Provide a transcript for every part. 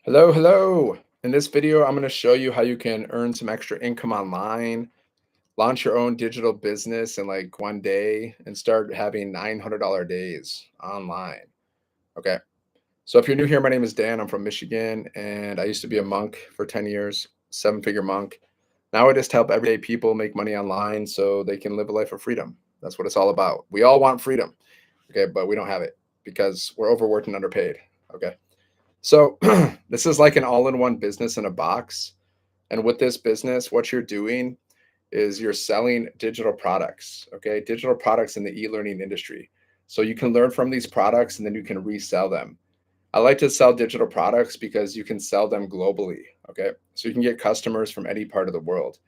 Hello, hello. In this video, I'm going to show you how you can earn some extra income online, launch your own digital business in like one day, and start having $900 days online. Okay. So if you're new here, my name is Dan. I'm from Michigan, and I used to be a monk for 10 years, seven-figure monk. Now I just help everyday people make money online so they can live a life of freedom. That's what it's all about. We all want freedom, okay, but we don't have it because we're overworked and underpaid. Okay. So this is like an all-in-one business in a box. And with this business, what you're doing is you're selling digital products, okay? Digital products in the e-learning industry. So you can learn from these products and then you can resell them. I like to sell digital products because you can sell them globally, okay? So you can get customers from any part of the world.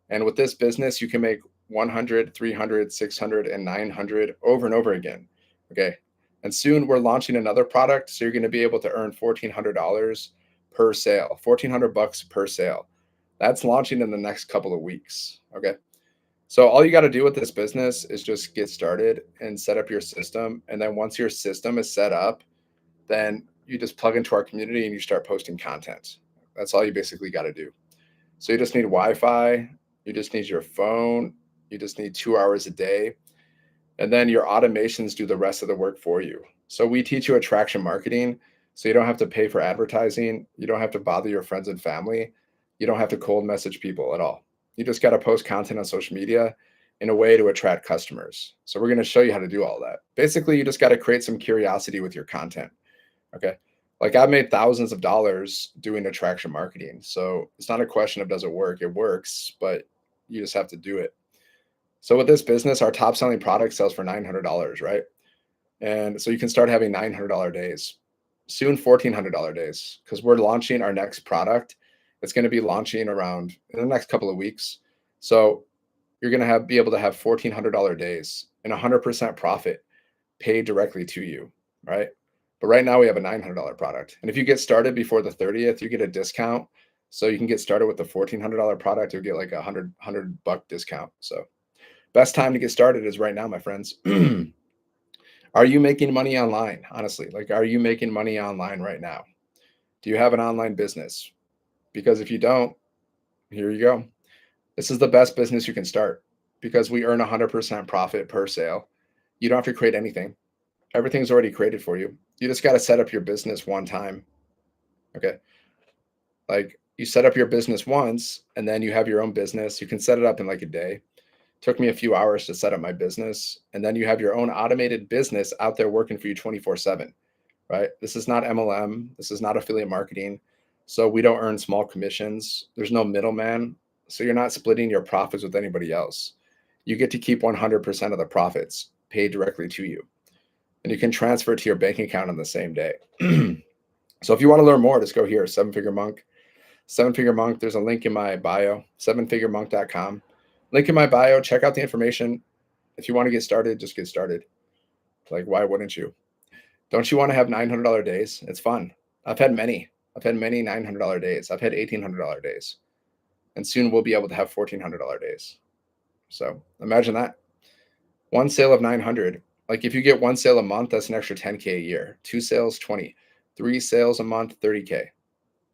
And with this business, you can make 100, 300, 600, and 900 over and over again. Okay. And soon we're launching another product. So you're going to be able to earn $1,400 per sale, 1,400 bucks per sale. That's launching in the next couple of weeks. Okay. So all you got to do with this business is just get started and set up your system. And then once your system is set up, then you just plug into our community and you start posting content. That's all you basically got to do. So you just need Wi-Fi, you just need your phone, you just need 2 hours a day, and then your automations do the rest of the work for you. So we teach you attraction marketing, so you don't have to pay for advertising, you don't have to bother your friends and family, you don't have to cold message people at all. You just got to post content on social media in a way to attract customers. So we're going to show you how to do all that. Basically, you just got to create some curiosity with your content. Okay. Like I've made thousands of dollars doing attraction marketing. So it's not a question of does it work? It works, but you just have to do it. So with this business, our top selling product sells for $900, right? And so you can start having $900 days, soon $1,400 days, because we're launching our next product. It's going to be launching around in the next couple of weeks. So you're going to be able to have $1,400 days and 100% profit paid directly to you, right? But right now we have a $900 product. And if you get started before the 30th, you get a discount. So you can get started with the $1,400 product, you'll get like a hundred buck discount. So best time to get started is right now, my friends. Are you making money online? Honestly, like, are you making money online right now? Do you have an online business? Because if you don't, here you go. This is the best business you can start because we earn 100% profit per sale. You don't have to create anything. Everything's already created for you. You just got to set up your business one time. Okay. Like you set up your business once and then you have your own business. You can set it up in like a day. Took me a few hours to set up my business. And then you have your own automated business out there working for you 24/7, right? This is not MLM. This is not affiliate marketing. So we don't earn small commissions. There's no middleman. So you're not splitting your profits with anybody else. You get to keep 100% of the profits paid directly to you. And you can transfer it to your bank account on the same day. So if you want to learn more, just go here, Seven Figure Monk. Seven Figure Monk, there's a link in my bio, sevenfiguremonk.com. Link in my bio, check out the information. If you want to get started, just get started. Like, why wouldn't you? Don't you want to have $900 days? It's fun. I've had many. I've had many $900 days. I've had $1,800 days. And soon we'll be able to have $1,400 days. So imagine that. One sale of 900. Like if you get one sale a month, that's an extra 10K a year. Two sales, 20. Three sales a month, 30K.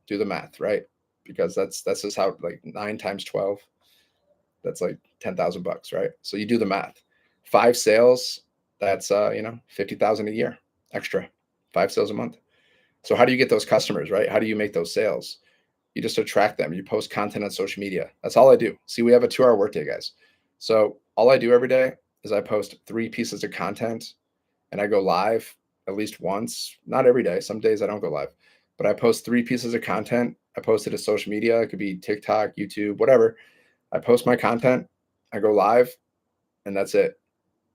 Do the math, right? Because that's just how, like, 9 times 12, that's like 10,000 bucks, right? So you do the math. Five sales, that's 50,000 a year extra. Five sales a month. So how do you get those customers, right? How do you make those sales? You just attract them. You post content on social media. That's all I do. See, we have a 2-hour workday, guys. So all I do every day is I post 3 pieces of content and I go live at least once, not every day. Some days I don't go live, but I post 3 pieces of content. I post it to social media. It could be TikTok, YouTube, whatever. I post my content, I go live, and that's it.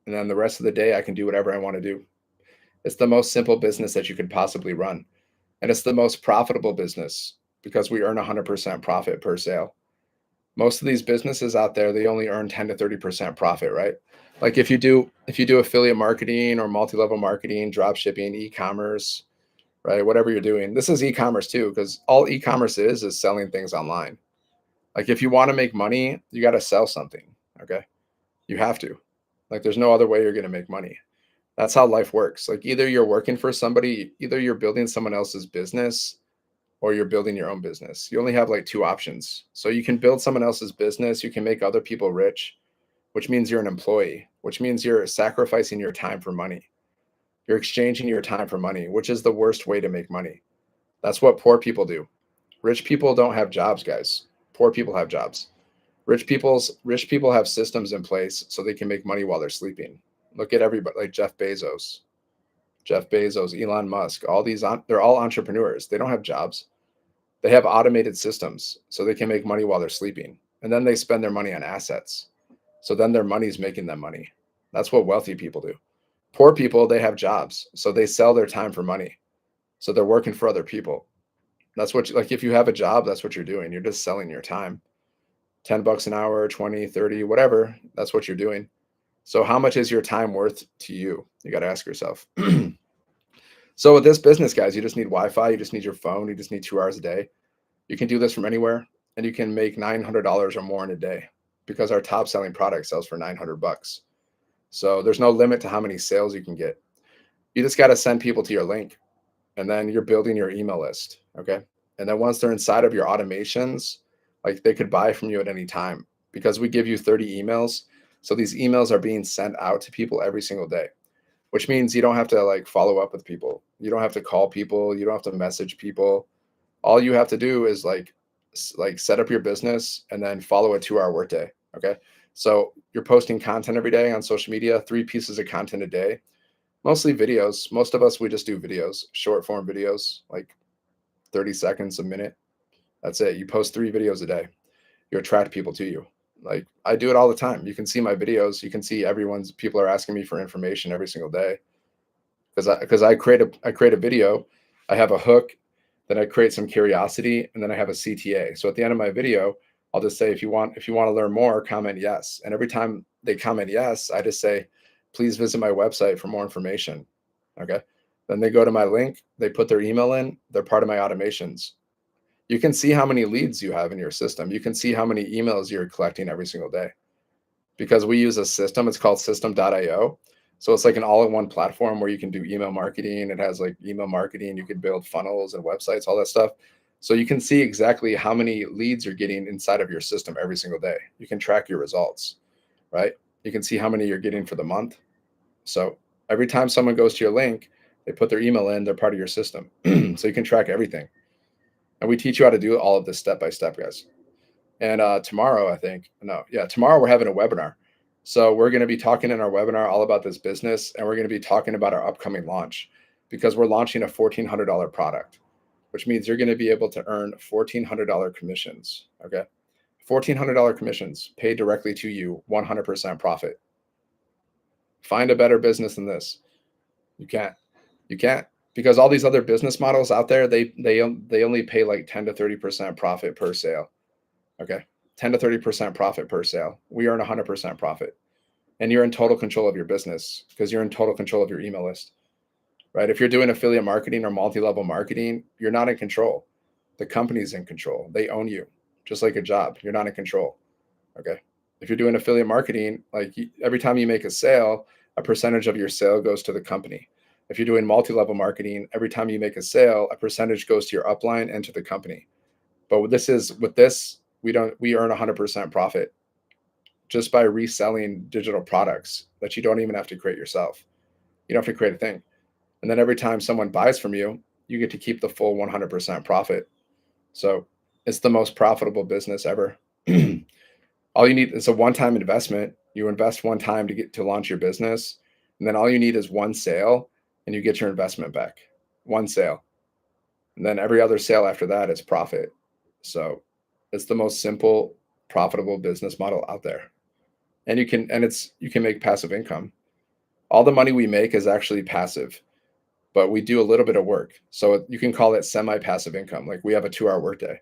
And then the rest of the day, I can do whatever I want to do. It's the most simple business that you could possibly run. And it's the most profitable business because we earn 100% profit per sale. Most of these businesses out there, they only earn 10 to 30% profit, right? Like if you do affiliate marketing or multi-level marketing, drop shipping, e-commerce, right? Whatever you're doing. This is e-commerce too, because all e-commerce is selling things online. Like if you want to make money, you got to sell something. Okay. You have to. Like there's no other way you're going to make money. That's how life works. Like either you're working for somebody, either you're building someone else's business, or you're building your own business. You only have like two options. So you can build someone else's business, you can make other people rich, which means you're an employee, which means you're sacrificing your time for money. You're exchanging your time for money, which is the worst way to make money. That's what poor people do. Rich people don't have jobs, guys. Poor people have jobs. Rich people have systems in place so they can make money while they're sleeping. Look at everybody like Jeff Bezos, Elon Musk, all these they're all entrepreneurs. They don't have jobs. They have automated systems so they can make money while they're sleeping. And then they spend their money on assets. So then their money's making them money. That's what wealthy people do. Poor people, they have jobs. So they sell their time for money. So they're working for other people. That's what like if you have a job, that's what you're doing. You're just selling your time. 10 bucks an hour, 20, 30, whatever. That's what you're doing. So how much is your time worth to you? You got to ask yourself. So with this business, guys, you just need Wi-Fi, you just need your phone, you just need 2 hours a day. You can do this from anywhere and you can make $900 or more in a day because our top selling product sells for 900 bucks. So there's no limit to how many sales you can get. You just got to send people to your link and then you're building your email list. Okay. And then once they're inside of your automations, like they could buy from you at any time because we give you 30 emails. So these emails are being sent out to people every single day, which means you don't have to like follow up with people. You don't have to call people. You don't have to message people. All you have to do is like set up your business and then follow a 2 hour workday. Okay. So you're posting content every day on social media, 3 pieces of content a day, mostly videos. Most of us, we just do videos, short form videos, like 30 seconds, a minute. That's it. You post 3 videos a day. You attract people to you. Like I do it all the time. You can see my videos. You can see everyone's people are asking me for information every single day because I create a video. I have a hook, then I create some curiosity, and then I have a CTA. So at the end of my video, I'll just say if you want to learn more, comment yes. And every time they comment yes, I just say, please visit my website for more information. Okay. Then they go to my link, they put their email in, they're part of my automations. You can see how many leads you have in your system. You can see how many emails you're collecting every single day because we use a system. It's called system.io. So it's like an all-in-one platform where you can do email marketing. It has like email marketing. You can build funnels and websites, all that stuff. So you can see exactly how many leads you're getting inside of your system every single day. You can track your results, right? You can see how many you're getting for the month. So every time someone goes to your link, they put their email in, they're part of your system. So you can track everything. And we teach you how to do all of this step by step, guys. And tomorrow, I think, no, yeah, tomorrow we're having a webinar. So we're going to be talking in our webinar all about this business, and we're going to be talking about our upcoming launch because we're launching a $1,400 product, which means you're going to be able to earn $1,400 commissions. Okay. $1,400 commissions paid directly to you, 100% profit. Find a better business than this. You can't. You can't because all these other business models out there, they only pay like 10 to 30% profit per sale. Okay. 10 to 30% profit per sale. We earn 100% profit. And you're in total control of your business because you're in total control of your email list, right? If you're doing affiliate marketing or multi-level marketing, you're not in control. The company's in control. They own you, just like a job. You're not in control. Okay. If you're doing affiliate marketing, like every time you make a sale, a percentage of your sale goes to the company. If you're doing multi-level marketing, every time you make a sale, a percentage goes to your upline and to the company. But with this, we earn 100% profit just by reselling digital products that you don't even have to create yourself. You don't have to create a thing. And then every time someone buys from you, you get to keep the full 100% profit. So it's the most profitable business ever. All you need is a one-time investment. You invest one time to get to launch your business, and then all you need is one sale, and you get your investment back. One sale, and then every other sale after that is profit. So it's the most simple, profitable business model out there, and you can make passive income. All the money we make is actually passive, but we do a little bit of work. So you can call it semi-passive income. Like we have a 2 hour workday.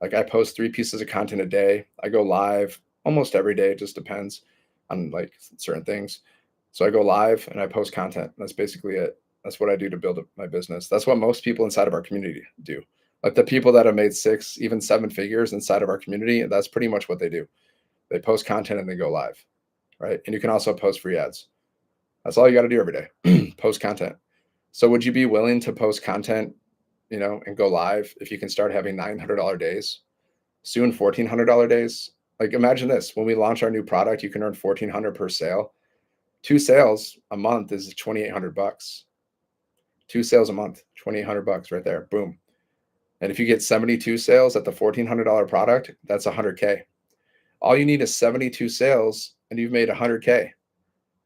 Like I post 3 pieces of content a day. I go live almost every day. It just depends on like certain things. So I go live and I post content. That's basically it. That's what I do to build up my business. That's what most people inside of our community do. Like the people that have made 6, even 7 figures inside of our community, that's pretty much what they do. They post content and they go live, right? And you can also post free ads. That's all you got to do every day. Post content. So would you be willing to post content and go live, if you can start having $900 days, soon $1,400 days. Like imagine this, when we launch our new product, you can earn 1,400 per sale. Two sales a month is 2,800 bucks. Two sales a month, 2,800 bucks right there. Boom. And if you get 72 sales at the $1,400 product, that's 100K. All you need is 72 sales and you've made 100K.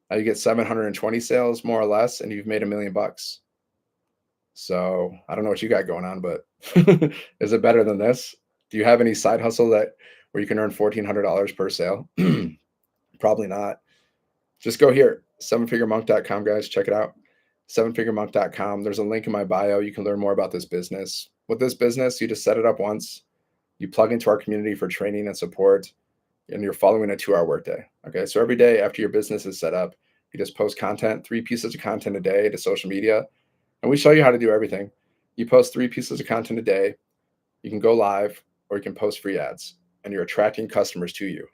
Now you get 720 sales more or less and you've made $1 million. So I don't know what you got going on, but is it better than this? Do you have any side hustle that where you can earn $1,400 per sale? Probably not. Just go here, sevenfiguremonk.com, guys. Check it out. Sevenfiguremonk.com. There's a link in my bio. You can learn more about this business. With this business, you just set it up once. You plug into our community for training and support, and you're following a 2-hour workday. Okay. So every day after your business is set up, you just post content, 3 pieces of content a day to social media. And we show you how to do everything. You post 3 pieces of content a day. You can go live or you can post free ads and you're attracting customers to you.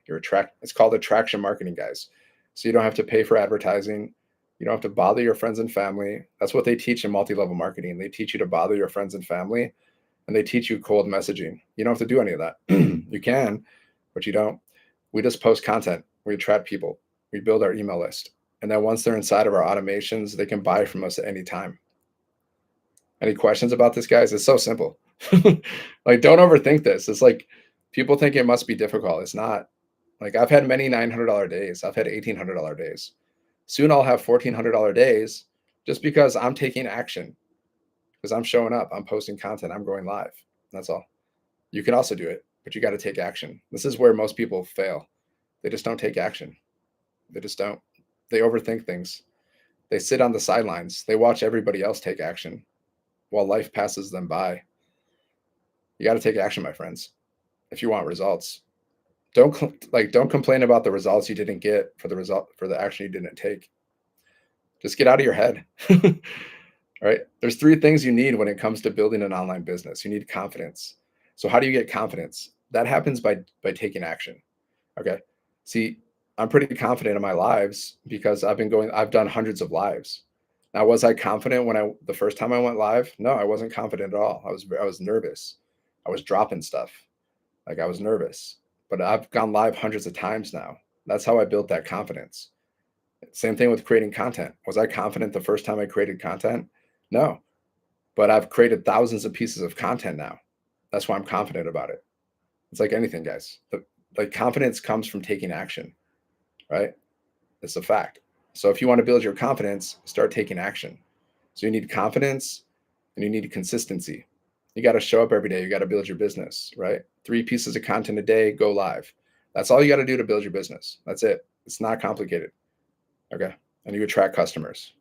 It's called attraction marketing, guys. So you don't have to pay for advertising. You don't have to bother your friends and family. That's what they teach in multi-level marketing. They teach you to bother your friends and family and they teach you cold messaging. You don't have to do any of that. You can, but you don't. We just post content. We attract people. We build our email list. And then once they're inside of our automations, they can buy from us at any time. Any questions about this, guys? It's so simple. Like, don't overthink this. It's like people think it must be difficult. It's not. Like, I've had many $900 days. I've had $1,800 days. Soon I'll have $1,400 days just because I'm taking action, because I'm showing up, I'm posting content, I'm going live. That's all. You can also do it, but you got to take action. This is where most people fail. They just don't take action. They just don't. They overthink things. They sit on the sidelines. They watch everybody else take action while life passes them by. You got to take action, my friends, if you want results. Don't complain about the results you didn't get for the action you didn't take. Just get out of your head. All right. There's 3 things you need when it comes to building an online business. You need confidence. So how do you get confidence? That happens by taking action. Okay. See, I'm pretty confident in my lives because I've done hundreds of lives. Now, was I confident the first time I went live? No, I wasn't confident at all. I was nervous. I was dropping stuff. Like, I was nervous, but I've gone live hundreds of times now. That's how I built that confidence. Same thing with creating content. Was I confident the first time I created content? No, but I've created thousands of pieces of content now. That's why I'm confident about it. It's like anything, guys. Like, confidence comes from taking action, right? It's a fact. So if you want to build your confidence, start taking action. So you need confidence and you need consistency. You got to show up every day. You got to build your business, right? 3 pieces of content a day, go live. That's all you got to do to build your business. That's it. It's not complicated. Okay. And you attract customers.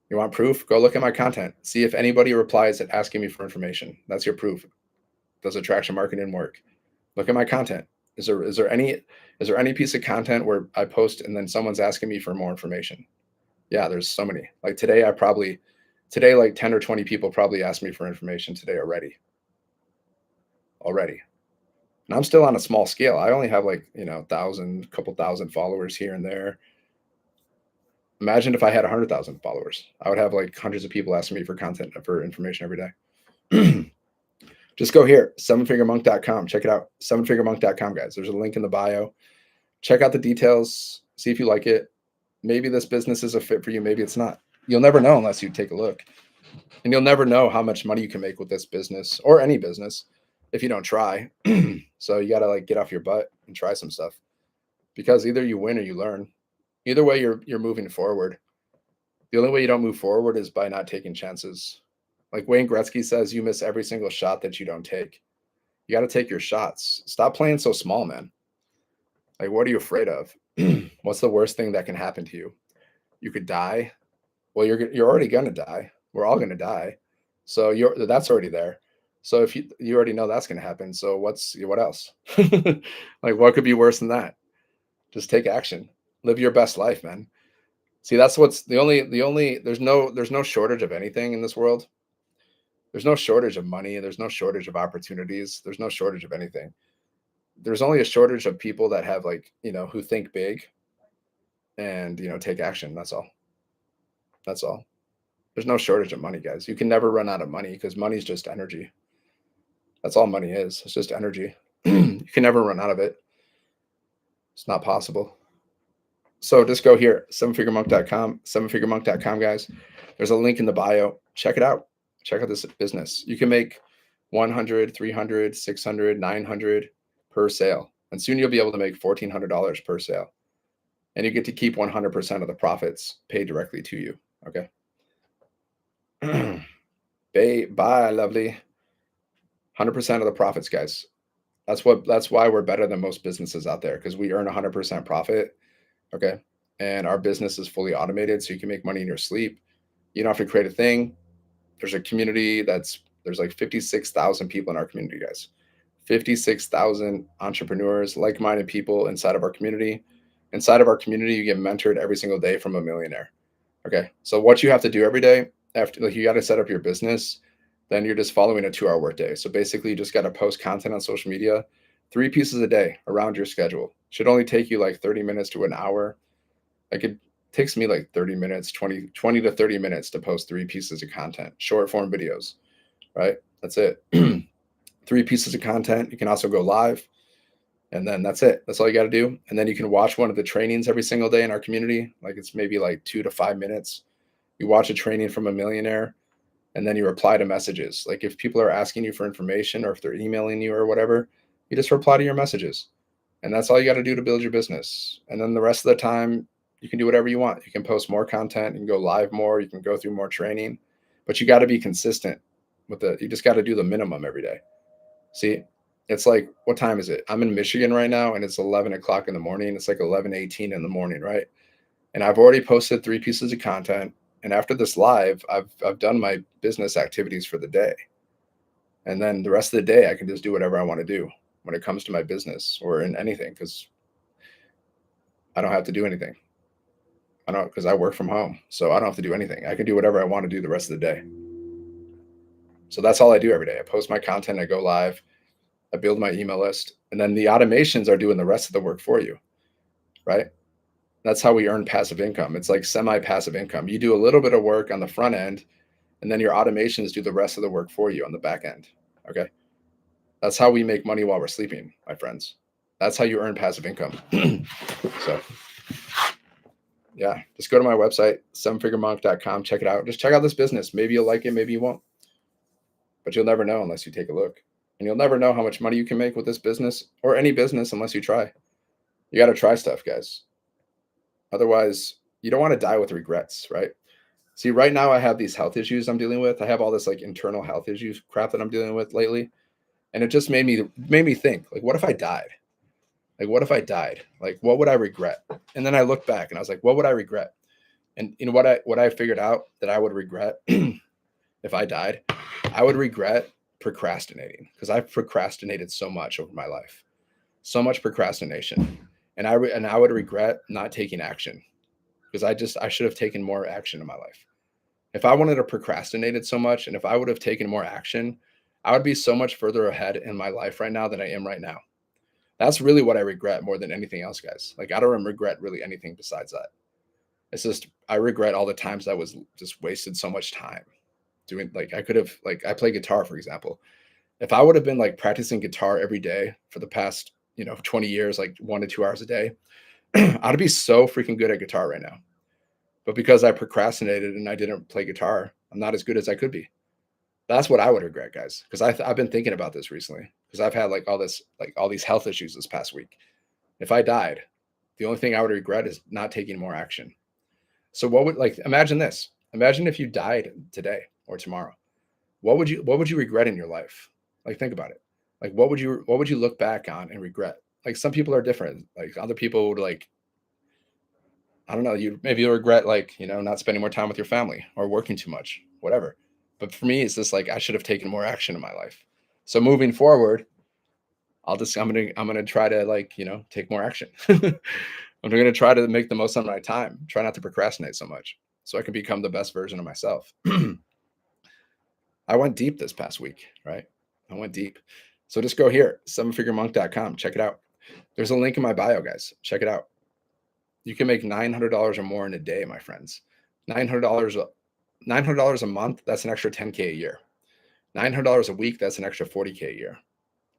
You want proof? Go look at my content. See if anybody replies at asking me for information. That's your proof. Does attraction marketing work? Look at my content. Is there any piece of content where I post and then someone's asking me for more information? Yeah, there's so many. Like today, like 10 or 20 people probably asked me for information today already. And I'm still on a small scale. I only have like, couple thousand followers here and there. Imagine if I had 100,000 followers. I would have like hundreds of people asking me for content, for information every day. Just go here, sevenfiguremonk.com. Check it out. Sevenfiguremonk.com, guys. There's a link in the bio. Check out the details. See if you like it. Maybe this business is a fit for you. Maybe it's not. You'll never know unless you take a look. And you'll never know how much money you can make with this business or any business if you don't try. So you got to like get off your butt and try some stuff, because either you win or you learn. Either way, you're moving forward. The only way you don't move forward is by not taking chances. Like Wayne Gretzky says, you miss every single shot that you don't take. You got to take your shots. Stop playing so small, man. Like, what are you afraid of? What's the worst thing that can happen to you? You could die. Well, you're already gonna die. We're all gonna die. So that's already there. So if you already know that's gonna happen. So what else? Like, what could be worse than that? Just take action. Live your best life, man. See, that's what's the only there's no shortage of anything in this world. There's no shortage of money. There's no shortage of opportunities. There's no shortage of anything. There's only a shortage of people that have who think big and take action. That's all. That's all. There's no shortage of money, guys. You can never run out of money because money is just energy. That's all money is. It's just energy. You can never run out of it. It's not possible. So just go here, sevenfiguremonk.com, sevenfiguremonk.com, guys. There's a link in the bio. Check it out. Check out this business. You can make 100, 300, 600, 900 per sale. And soon you'll be able to make $1,400 per sale. And you get to keep 100% of the profits paid directly to you. Okay. Bye, lovely. 100% of the profits, guys. That's why we're better than most businesses out there, because we earn 100% profit. Okay. And our business is fully automated, so you can make money in your sleep. You don't have to create a thing. There's a community there's like 56,000 people in our community, guys. 56,000 entrepreneurs, like-minded people inside of our community. Inside of our community, you get mentored every single day from a millionaire. Okay. So what you have to do every day, after, like, you got to set up your business, then you're just following a 2-hour workday. So basically you just got to post content on social media, 3 pieces a day around your schedule. Should only take you like 30 minutes to an hour. Like, it takes me like 30 minutes, 20 to 30 minutes to post 3 pieces of content, short form videos, right? That's it. 3 pieces of content. You can also go live, and then that's it. That's all you got to do. And then you can watch one of the trainings every single day in our community. Like, it's maybe like 2 to 5 minutes. You watch a training from a millionaire, and then you reply to messages. Like, if people are asking you for information, or if they're emailing you or whatever, you just reply to your messages. And that's all you got to do to build your business. And then the rest of the time, you can do whatever you want. You can post more content, you can go live more, you can go through more training, but you got to be consistent with you just got to do the minimum every day. See, it's like, what time is it? I'm in Michigan right now, and it's 11 o'clock in the morning. It's like 11:18 in the morning, right? And I've already posted 3 pieces of content. And after this live, I've done my business activities for the day. And then the rest of the day, I can just do whatever I want to do when it comes to my business or in anything, because I don't have to do anything. I don't, because I work from home, so I don't have to do anything. I can do whatever I want to do the rest of the day. So that's all I do every day. I post my content, I go live, I build my email list, and then the automations are doing the rest of the work for you, right? That's how we earn passive income. It's like semi-passive income. You do a little bit of work on the front end, and then your automations do the rest of the work for you on the back end. Okay. That's how we make money while we're sleeping, my friends. That's how you earn passive income. So yeah, just go to my website, sevenfiguremonk.com. Check it out. Just check out this business. Maybe you'll like it, maybe you won't. But you'll never know unless you take a look. And you'll never know how much money you can make with this business or any business unless you try. You got to try stuff, guys. Otherwise, you don't want to die with regrets, right? See, right now I have these health issues I'm dealing with. I have all this like internal health issues crap that I'm dealing with lately. And it just made me think, like, what if I died? Like, what if I died? Like, what would I regret? And then I looked back and I was like, what would I regret? And you know what I figured out that I would regret if I died? I would regret procrastinating, because I've procrastinated so much over my life. So much procrastination. And I would regret not taking action, because I should have taken more action in my life. If I wanted to procrastinate it so much, and if I would have taken more action, I would be so much further ahead in my life right now than I am right now. That's really what I regret more than anything else, guys. Like, I don't regret really anything besides that. It's just, I regret all the times I was just wasted so much time doing, like, I could have, like, I play guitar, for example. If I would have been like practicing guitar every day for the past, 20 years, like 1 to 2 hours a day, I'd be so freaking good at guitar right now. But because I procrastinated and I didn't play guitar, I'm not as good as I could be. That's what I would regret, guys. Because I've been thinking about this recently. Because I've had like all these health issues this past week. If I died, the only thing I would regret is not taking more action. So what would, like, imagine this? Imagine if you died today or tomorrow. What would you regret in your life? Like, think about it. Like, what would you look back on and regret? Like, some people are different. Like, other people would, like, I don't know, you'll regret, like, not spending more time with your family or working too much, whatever. But for me, it's just like, I should have taken more action in my life. So moving forward, I'm gonna try to, like, take more action. I'm gonna try to make the most of my time. Try not to procrastinate so much, so I can become the best version of myself. I went deep this past week, right? I went deep. So just go here, sevenfiguremonk.com. Check it out. There's a link in my bio, guys. Check it out. You can make $900 or more in a day, my friends. $900 $900 a month, that's an extra 10K a year. $900 a week, that's an extra 40K a year.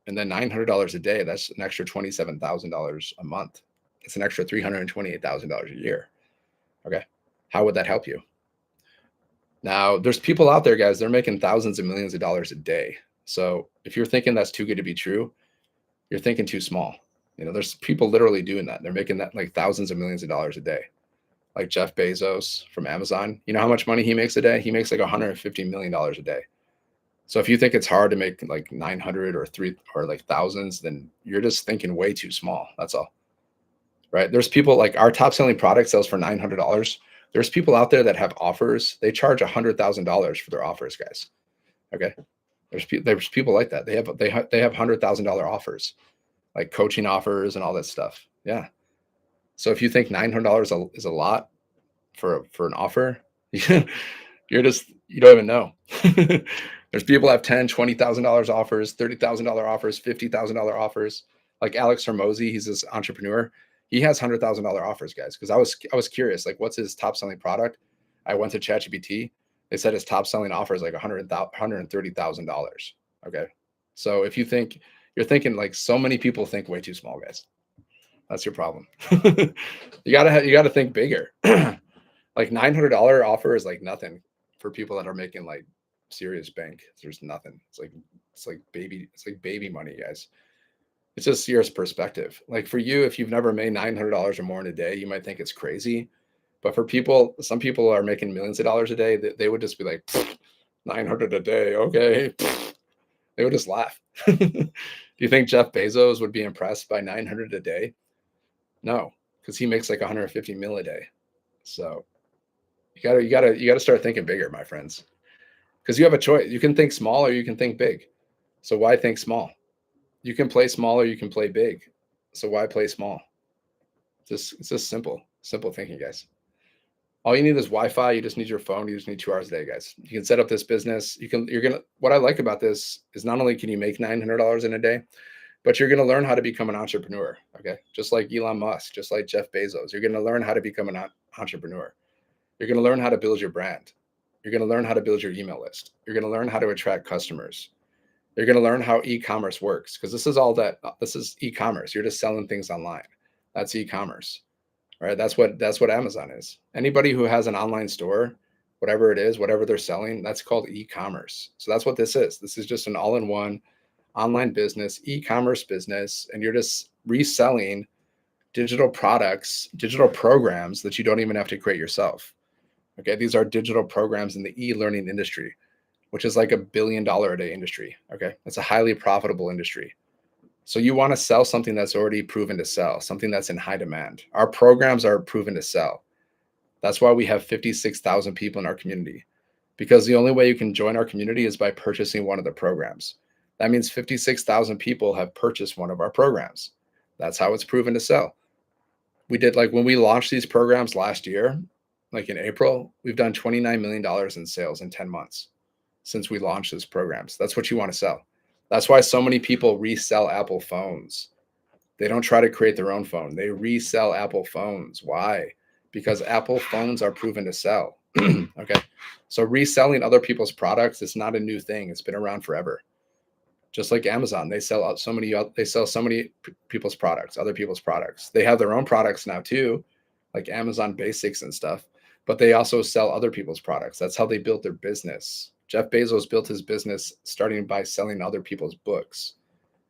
And then $900 a day, that's an extra $27,000 a month. It's an extra $328,000 a year. Okay. How would that help you? Now, there's people out there, guys, they're making thousands of millions of dollars a day. So if you're thinking that's too good to be true, you're thinking too small. There's people literally doing that. They're making that like thousands of millions of dollars a day. Like Jeff Bezos from Amazon. You know how much money he makes a day? He makes like $150 million a day. So if you think it's hard to make like 900 or three or like thousands, then you're just thinking way too small. That's all. Right? There's people like our top selling product sells for $900. There's people out there that have offers. They charge $100,000 for their offers, guys. Okay. There's people like that. They have $100,000 offers, like coaching offers and all that stuff. Yeah. So if you think $900 is a lot for an offer, you don't even know. There's people that have $10,000, $20,000 offers, $30,000 offers, $50,000 offers. Like Alex Hermosi, he's this entrepreneur. He has $100,000 offers, guys. Because I was curious, like, what's his top selling product? I went to ChatGPT. They said his top selling offer is like $130,000. Okay, so if you're thinking like so many people think way too small, guys. That's your problem. You gotta think bigger. Like $900 offer is like nothing for people that are making like serious bank. There's nothing. It's like baby money, guys. It's just your perspective. Like for you, if you've never made $900 or more in a day, you might think it's crazy. But for people, some people are making millions of dollars a day. They would just be like, 900 a day, okay. They would just laugh. Do you think Jeff Bezos would be impressed by 900 a day? No, because he makes like 150 mil a day. So you gotta start thinking bigger, my friends. Because you have a choice. You can think small or you can think big. So why think small? You can play small or you can play big. So why play small? It's just simple thinking, guys. All you need is Wi-Fi. You just need your phone. You just need 2 hours a day, guys. You can set up this business. What I like about this is not only can you make $900 in a day, but you're going to learn how to become an entrepreneur. Okay. Just like Elon Musk, just like Jeff Bezos, you're going to learn how to become an entrepreneur. You're going to learn how to build your brand. You're going to learn how to build your email list. You're going to learn how to attract customers. You're going to learn how e-commerce works, because this is e-commerce. You're just selling things online. That's e-commerce. Right? That's what Amazon is. Anybody who has an online store, whatever it is, whatever they're selling, that's called e-commerce. So that's what this is. This is just an all-in-one online business, e-commerce business, and you're just reselling digital products, digital programs that you don't even have to create yourself. Okay, these are digital programs in the e-learning industry, which is like $1 billion a day industry. Okay, it's a highly profitable industry. So you want to sell something that's already proven to sell, something that's in high demand. Our programs are proven to sell. That's why we have 56,000 people in our community, because the only way you can join our community is by purchasing one of the programs. That means 56,000 people have purchased one of our programs. That's how it's proven to sell. We did, like, when we launched these programs last year, like in April, we've done $29 million in sales in 10 months since we launched these programs. That's what you want to sell. That's why so many people resell Apple phones. They don't try to create their own phone. They resell Apple phones. Why? Because Apple phones are proven to sell. Okay. So reselling other people's products is not a new thing. It's been around forever. Just like Amazon, they sell so many people's products, other people's products. They have their own products now too, like Amazon Basics and stuff, but they also sell other people's products. That's how they built their business. Jeff Bezos built his business starting by selling other people's books,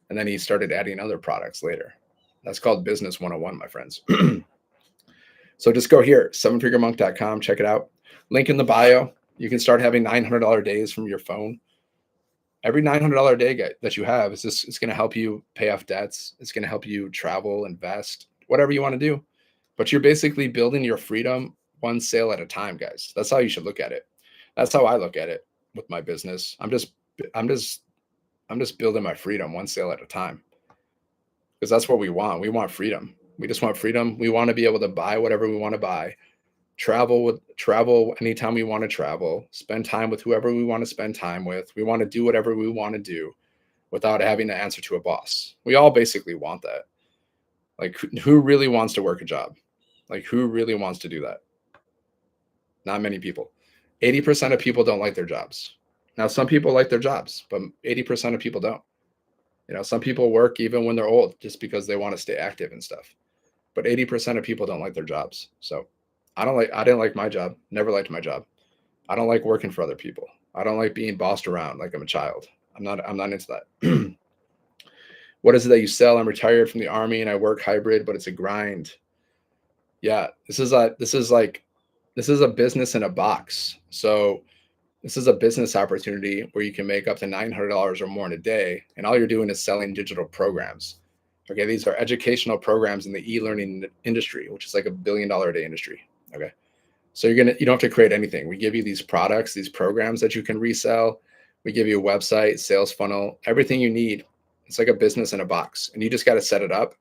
and then he started adding other products later. That's called Business 101, my friends. So just go here, sevenfiguremonk.com, check it out. Link in the bio. You can start having $900 days from your phone. Every $900 day that you have it's going to help you pay off debts. It's going to help you travel, invest, whatever you want to do. But you're basically building your freedom one sale at a time, guys. That's how you should look at it. That's how I look at it with my business. I'm just building my freedom one sale at a time, because that's what we want. We want freedom. We just want freedom. We want to be able to buy whatever we want to buy, travel anytime we want to travel, spend time with whoever we want to spend time with. We want to do whatever we want to do without having to answer to a boss. We all basically want that. Like, who really wants to work a job? Like, who really wants to do that? Not many people. 80% of people don't like their jobs. Now, some people like their jobs, but 80% of people don't. Some people work even when they're old just because they want to stay active and stuff. But 80% of people don't like their jobs. So I didn't like my job, never liked my job. I don't like working for other people. I don't like being bossed around like I'm a child. I'm not into that. What is it that you sell? I'm retired from the army and I work hybrid, but it's a grind. Yeah, this is a business in a box. So this is a business opportunity where you can make up to $900 or more in a day, and all you're doing is selling digital programs. Okay, these are educational programs in the e-learning industry, which is like $1 billion a day industry. Okay, so you don't have to create anything. We give you these products, these programs that you can resell. We give you a website, sales funnel, everything you need. It's like a business in a box, and you just got to set it up,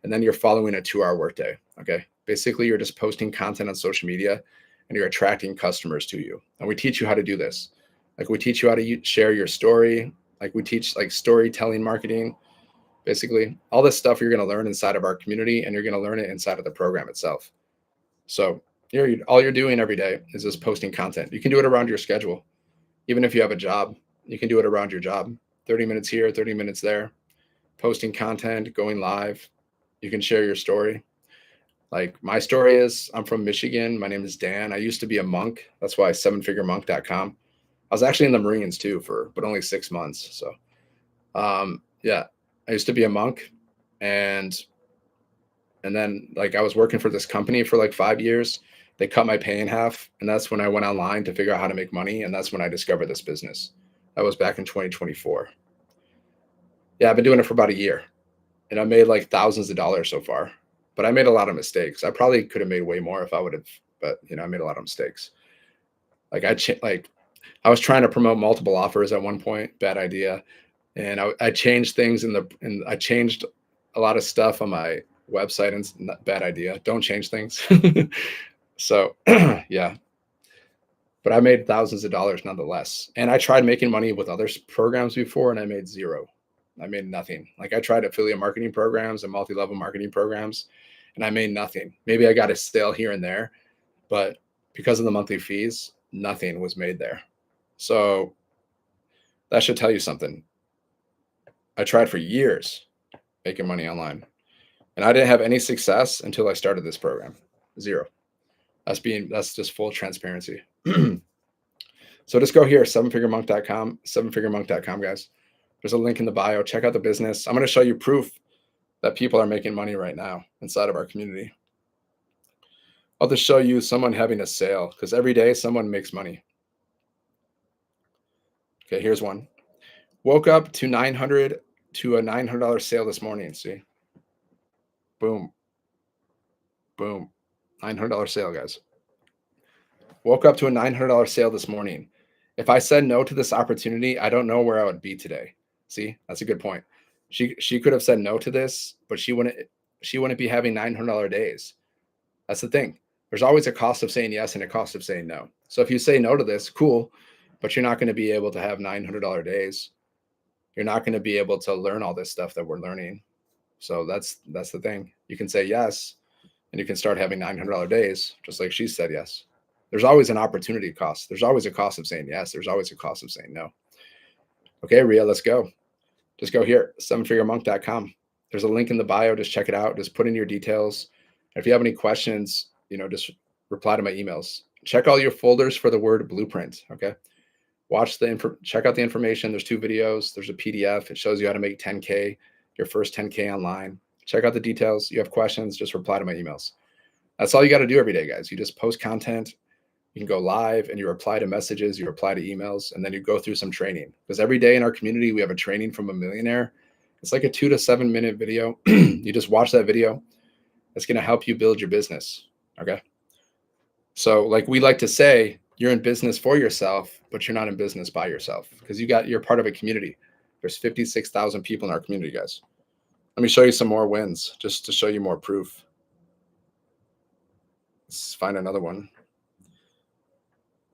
and then you're following a 2-hour workday. Okay, basically you're just posting content on social media and you're attracting customers to you. And we teach you how to do this. Like we teach you how to share your story. Like we teach like storytelling marketing. Basically, all this stuff you're going to learn inside of our community, and you're going to learn it inside of the program itself. So all you're doing every day is just posting content. You can do it around your schedule. Even if you have a job, you can do it around your job. 30 minutes here, 30 minutes there, posting content, going live. You can share your story. Like my story is I'm from Michigan. My name is Dan. I used to be a monk. That's why sevenfiguremonk.com. I was actually in the Marines too but only 6 months. So yeah, I used to be a monk, and then like I was working for this company for like 5 years. They cut my pay in half, and that's when I went online to figure out how to make money, and that's when I discovered this business. That was back in 2024. Yeah, I've been doing it for about a year, and I made like thousands of dollars so far. But I made a lot of mistakes. I probably could have made way more if I would have, but I made a lot of mistakes. Like I was trying to promote multiple offers at one point, bad idea. And I changed things and I changed a lot of stuff on my website, and bad idea. Don't change things. So yeah, but I made thousands of dollars nonetheless. And I tried making money with other programs before, and I made zero. I made nothing. Like I tried affiliate marketing programs and multi-level marketing programs, and I made nothing. Maybe I got a sale here and there, but because of the monthly fees, nothing was made there. So that should tell you something. I tried for years making money online, and I didn't have any success until I started this program. Zero. That's just full transparency. So just go here, sevenfiguremonk.com, guys. There's a link in the bio. Check out the business. I'm going to show you proof that people are making money right now inside of our community. I'll just show you someone having a sale, because every day someone makes money. Okay, here's one. Woke up to a $900 sale this morning. See? Boom. Boom. $900 sale, guys. Woke up to a $900 sale this morning. If I said no to this opportunity, I don't know where I would be today. See, that's a good point. She could have said no to this, but she wouldn't be having $900 days. That's the thing. There's always a cost of saying yes and a cost of saying no. So if you say no to this, cool, but you're not going to be able to have $900 days. You're not going to be able to learn all this stuff that we're learning. So that's the thing. You can say yes, and you can start having $900 days, just like she said yes. There's always an opportunity cost. There's always a cost of saying yes. There's always a cost of saying no. Okay, Ria, let's go. Just go here, sevenfiguremonk.com. There's a link in the bio. Just check it out. Just put in your details. If you have any questions, just reply to my emails. Check all your folders for the word blueprint. Okay. Check out the information. There's 2 videos. There's a PDF. It shows you how to make 10K, your first 10K online. Check out the details. You have questions, just reply to my emails. That's all you got to do every day, guys. You just post content. You can go live and you reply to messages, you reply to emails, and then you go through some training. Because every day in our community, we have a training from a millionaire. It's like a 2 to 7 minute video. You just watch that video. It's going to help you build your business. Okay. So like we like to say, you're in business for yourself, but you're not in business by yourself, because you're part of a community. There's 56,000 people in our community, guys. Let me show you some more wins just to show you more proof. Let's find another one.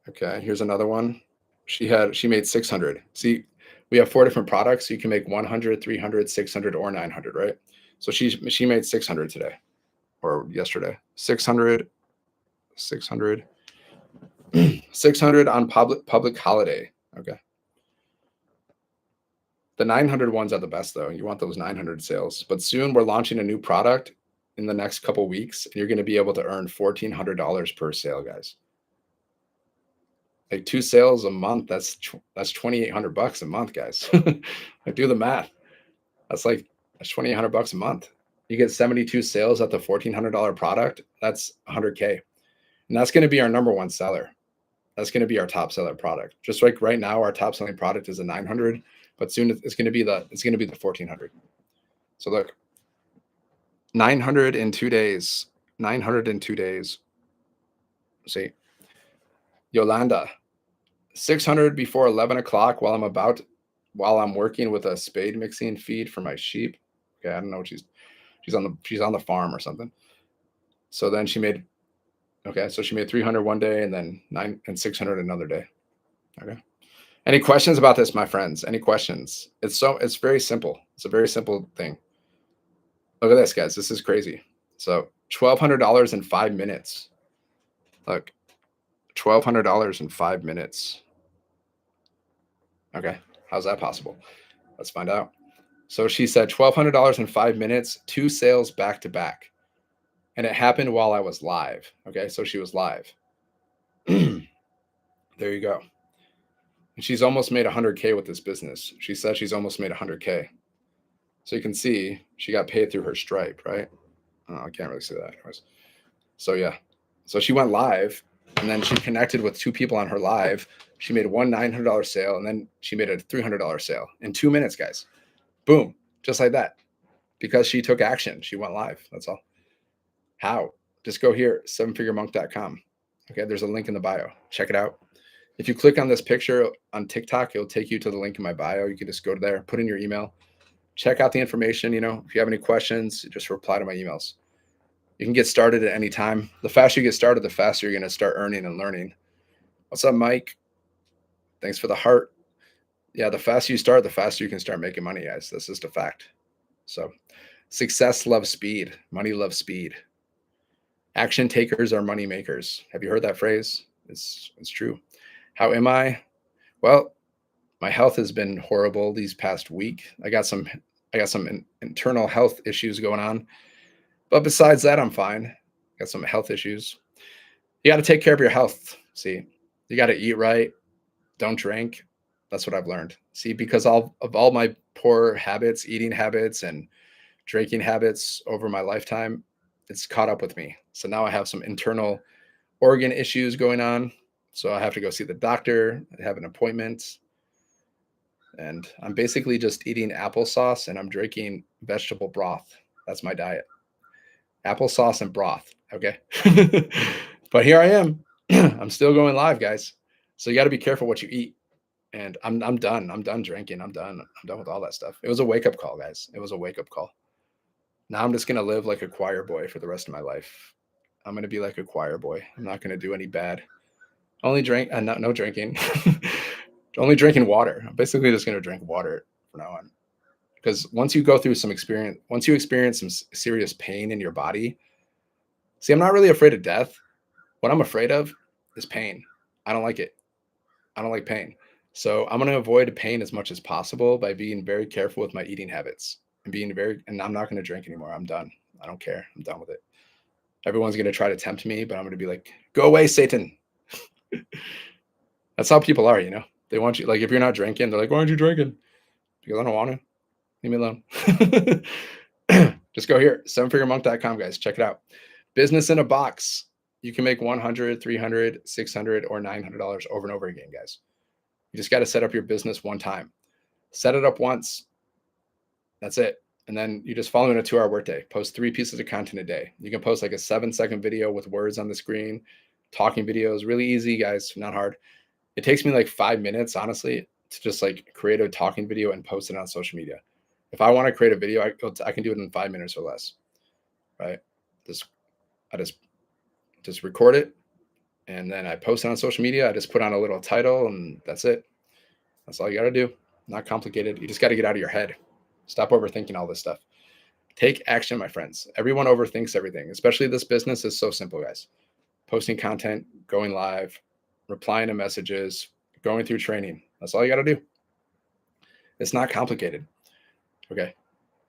Okay, here's another one. She made 600. See, we have 4 different products. So you can make 100, 300, 600, or 900, right? So she made 600 today or yesterday. 600. 600 on public holiday. Okay. The 900 ones are the best though. You want those 900 sales. But soon we're launching a new product in the next couple weeks, and you're going to be able to earn $1,400 per sale, guys. Like 2 sales a month, that's 2,800 bucks a month, guys. Like do the math. That's like that's 2,800 bucks a month. You get 72 sales at the $1,400 product. That's 100K, and that's going to be our number one seller. That's going to be our top seller product. Just like right now, our top selling product is a 900, but soon it's going to be the 1,400. So look, 900 in 2 days. 900 in 2 days. See, Yolanda, 600 before 11 o'clock while I'm working with a spade mixing feed for my sheep. Okay, I don't know what she's on the farm or something. So then she made okay, so she made 300 one day and then 600 another day. Okay. Any questions about this, my friends? Any questions? It's very simple. It's a very simple thing. Look at this, guys. This is crazy. So $1,200 in 5 minutes. Look, $1,200 in 5 minutes. Okay, how's that possible? Let's find out. So she said $1,200 in 5 minutes, 2 sales back to back, and it happened while I was live. Okay, so she was live. There you go. And she's almost made 100K with this business. She said she's almost made 100K. So you can see she got paid through her Stripe, right? Oh, I can't really see that anyways. So yeah, so she went live, and then she connected with 2 people on her live. She made one $900 sale, and then she made a $300 sale in 2 minutes, guys. Boom, just like that. Because she took action. She went live. That's all. How? Just go here, sevenfiguremonk.com. Okay, there's a link in the bio. Check it out. If you click on this picture on TikTok, it'll take you to the link in my bio. You can just go to there, put in your email, check out the information. If you have any questions, just reply to my emails. You can get started at any time. The faster you get started, the faster you're going to start earning and learning. What's up, Mike? Thanks for the heart. Yeah, the faster you start, the faster you can start making money, guys. That's just a fact. So success loves speed. Money loves speed. Action takers are money makers. Have you heard that phrase? It's true. How am I? Well, my health has been horrible these past week. I got some internal health issues going on. But besides that, I'm fine. Got some health issues. You got to take care of your health. See, you got to eat right. Don't drink. That's what I've learned. See, because of all my poor habits, eating habits and drinking habits over my lifetime, it's caught up with me. So now I have some internal organ issues going on. So I have to go see the doctor. I have an appointment. And I'm basically just eating applesauce and I'm drinking vegetable broth. That's my diet. Applesauce and broth. Okay. But here I am. I'm still going live, guys. So you got to be careful what you eat. And I'm done. I'm done drinking. I'm done with all that stuff. It was a wake-up call, guys. It was a wake-up call. Now I'm just gonna live like a choir boy for the rest of my life. I'm gonna be like a choir boy. I'm not gonna do any bad. Only drink and no drinking. Only drinking water. I'm basically just gonna drink water from now on. Because once you experience some serious pain in your body, see, I'm not really afraid of death. What I'm afraid of is pain. I don't like it. I don't like pain. So I'm going to avoid pain as much as possible by being very careful with my eating habits and I'm not going to drink anymore. I'm done. I don't care. I'm done with it. Everyone's going to try to tempt me, but I'm going to be like, go away, Satan. That's how people are, they want you, like, if you're not drinking, they're like, why aren't you drinking? Because I don't want to. Leave me alone. Just go here, sevenfiguremonk.com, guys. Check it out. Business in a box. You can make $100, $300, $600, or $900 over and over again, guys. You just got to set up your business one time. Set it up once. That's it. And then you just follow in a 2-hour workday. Post 3 pieces of content a day. You can post like a 7-second video with words on the screen, talking videos. Really easy, guys. Not hard. It takes me like 5 minutes, honestly, to just like create a talking video and post it on social media. If I want to create a video, I can do it in 5 minutes or less, right? I just record it, and then I post it on social media. I just put on a little title, and that's it. That's all you got to do. Not complicated. You just got to get out of your head. Stop overthinking all this stuff. Take action, my friends. Everyone overthinks everything, especially this business is so simple, guys. Posting content, going live, replying to messages, going through training. That's all you got to do. It's not complicated. Okay.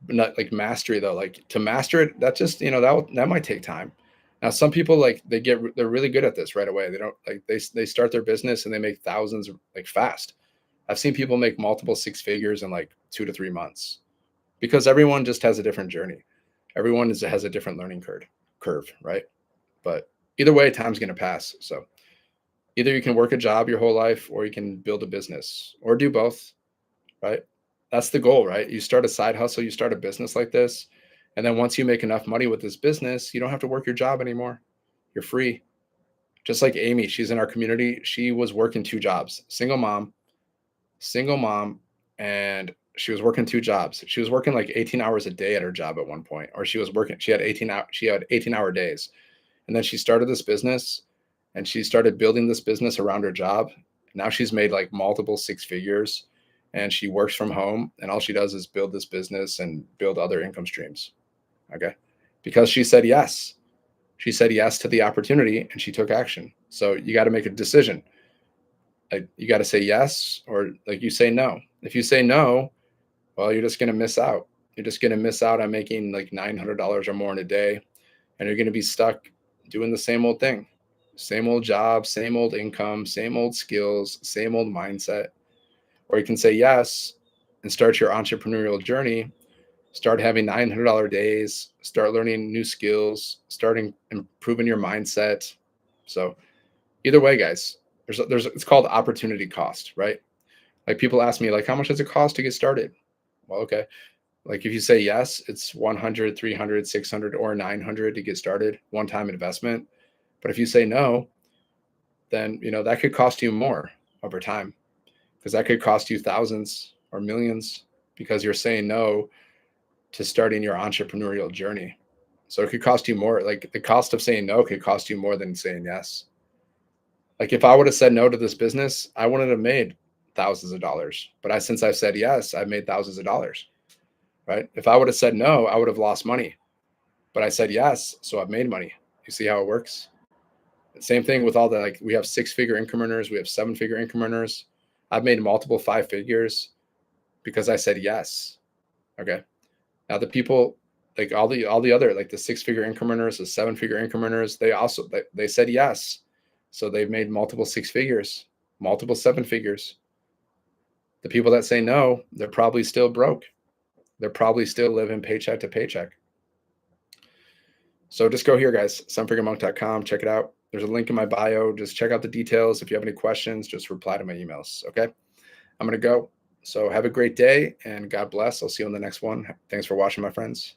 But not like mastery though. Like to master it, that just, that might take time. Now, some people like they're really good at this right away. They don't like they start their business and they make thousands like fast. I've seen people make multiple six figures in like 2 to 3 months because everyone just has a different journey. Everyone has a different learning curve, right? But either way, time's going to pass. So either you can work a job your whole life or you can build a business or do both, right? That's the goal, right? You start a side hustle, you start a business like this. And then once you make enough money with this business, you don't have to work your job anymore. You're free. Just like Amy, she's in our community. She was working 2 jobs, single mom, and she was working 2 jobs. She was working like 18 hours a day at her job at one point, or she had 18-hour days. And then she started this business and she started building this business around her job. Now she's made like multiple six figures and she works from home and all she does is build this business and build other income streams. Okay. Because she said yes. She said yes to the opportunity and she took action. So you got to make a decision. Like you got to say yes or like you say no. If you say no, well, you're just going to miss out. You're just going to miss out on making like $900 or more in a day. And you're going to be stuck doing the same old thing, same old job, same old income, same old skills, same old mindset. Or you can say yes and start your entrepreneurial journey, start having $900 days, start learning new skills, starting improving your mindset. So either way, guys, it's called opportunity cost, right? Like people ask me like, how much does it cost to get started? Well, okay. Like if you say yes, it's 100, 300, 600, or 900 to get started, one-time investment. But if you say no, then that could cost you more over time because that could cost you thousands or millions because you're saying no to starting your entrepreneurial journey. So it could cost you more. Like the cost of saying no could cost you more than saying yes. Like if I would have said no to this business, I wouldn't have made thousands of dollars. But since I said yes, I've made thousands of dollars. Right? If I would have said no, I would have lost money. But I said yes, so I've made money. You see how it works? Same thing with all the like we have 6-figure income earners, we have 7-figure income earners. I've made multiple 5 figures because I said yes. Okay. Now the people like all the other like the 6-figure income earners, the 7-figure income earners, they said yes. So they've made multiple 6 figures, multiple 7 figures. The people that say no, they're probably still broke. They're probably still living paycheck to paycheck. So just go here, guys, sevenfiguremonk.com. Check it out. There's a link in my bio. Just check out the details. If you have any questions, just reply to my emails. Okay. I'm going to go. So have a great day and God bless. I'll see you on the next one. Thanks for watching, my friends.